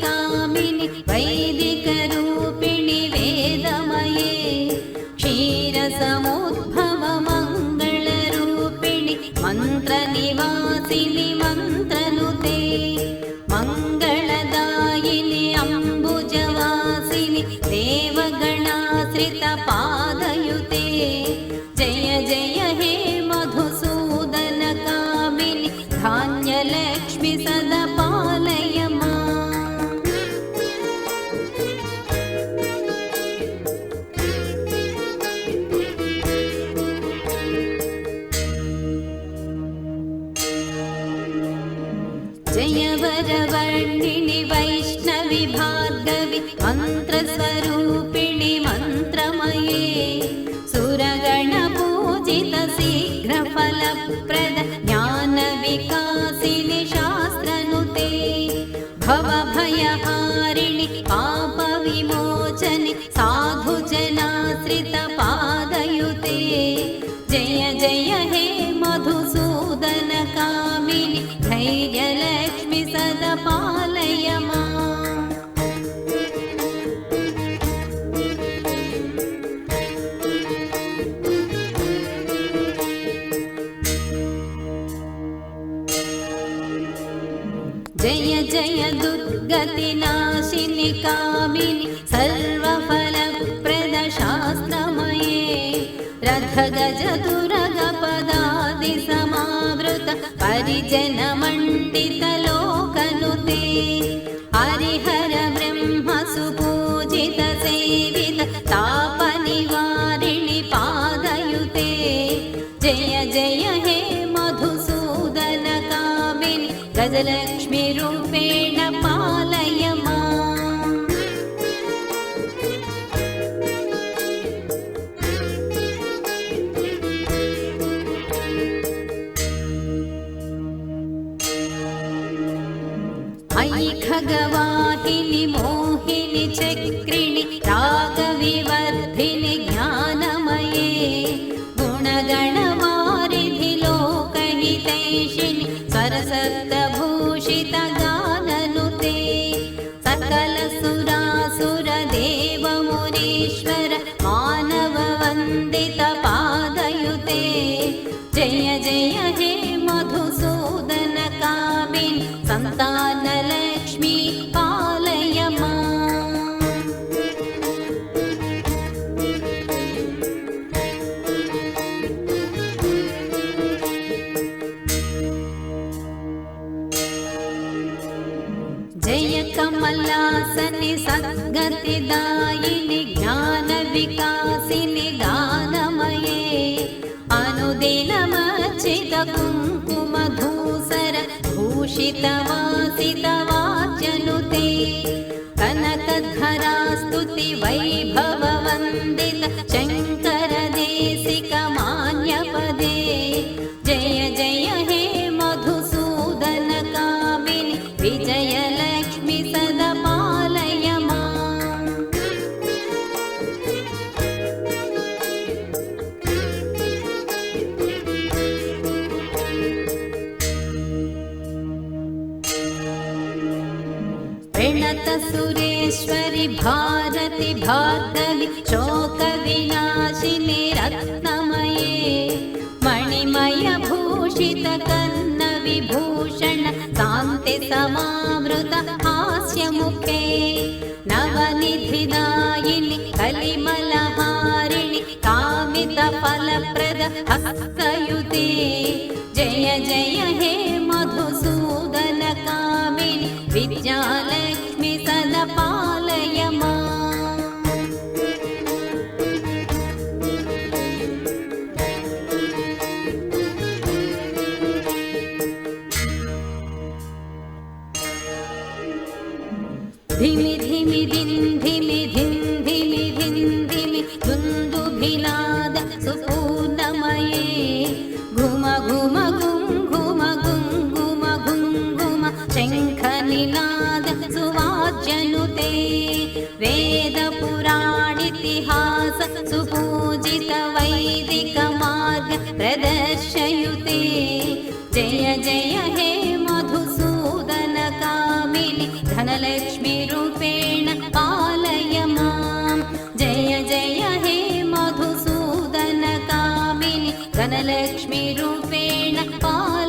कामिनि वैदिकरूपिणि वेदमये क्षीरसमुद्भव मङ्गलरूपिणि मन्त्रनिवासिनि मन्त्रनुते मङ्गलदायिनि अम्बुजवासिनि देवगणाश्रितपादयुते जय जय हे मधुसूदन कामिनि धान्यलक्ष्मि सदा पालय माम्। जय वरवर्णिनि वैष्णवि भार्गवि मन्त्रस्वरूपिणि मन्त्रमये सुरगणपूजित शीघ्रफलप्रद ज्ञानविकासिनि शास्त्रनुते भवभयहारिणि पापविमोचनि साधुजनाश्रितपादयुते जय जय हे मधुसूदन कामिनि धैर्यलक्ष्मि सदा पालय माम्। जय जय दुर्गतिनाशिनि कामिनि सर्वफलप्रद शास्त्रमये रथगजतुरगपदादि समावृत परिजनमण्डितलोकनुते हरिहर ब्रह्म सुपूजित सेवित तापनिवारिणि पादयुते जय जय हे मधुसूदन कामिनि गजलक्ष्मि रूपेण पालय माम्। अयि खगवाहिनि मोहिनि चक्रिणि रागविवर्धिनि ज्ञानमये गुणगणवारिधि लोकहितैषिणि सरसप्तभूषित गाननुते सकल सुरासुर देवमुनीश्वर मानववन्दित पादयुते जय जय हे मधुसूदन कामिनि सन्तानलक्ष्मी पालय माम्। जय कमलासनि सद्गतिदायिनि ज्ञानविकासिनि गानमये अनुदिनमर्चित कुङ्कुमधूसर भूषितवासितवाच्यनुते कनकधरास्तुति वैभववन्दित शङ्करदेशिक मान्यपदे जय जय हे मधुसूदन कामिनि विजयलक्ष्मि सदा पालय माम्। प्रणत सुरेश्वरि भारति भार्गवि शोकविनाशिनि रत्नमये मणिमय भूषित कर्ण विभूषण कान्ति समावृत हास्यमुखे नवनिधिदायिनि कलिमलहारिणि कामित फलप्रद हस्तयुते जय जय हे मधुसूदन कामिनि विद्यालक्ष्मि सदा पालय माम्। धिमि धिमि धिमि धिमि धिमि दुन्दुभिनाद सुपूर्णमये घुम घुम घुम घुम घुम घुम घुम घुम शङ्खनिनाद सुवाच्यनुते वेदपुराणितिहास सुपूजित वैदिक मार्ग प्रदर्शयुते जय जय हे मधुसूदन कामिनि धनलक्ष्मि रूपेण पालय मां जय जय हे मधुसूदन कामिनि धनलक्ष्मी रूपेण पालय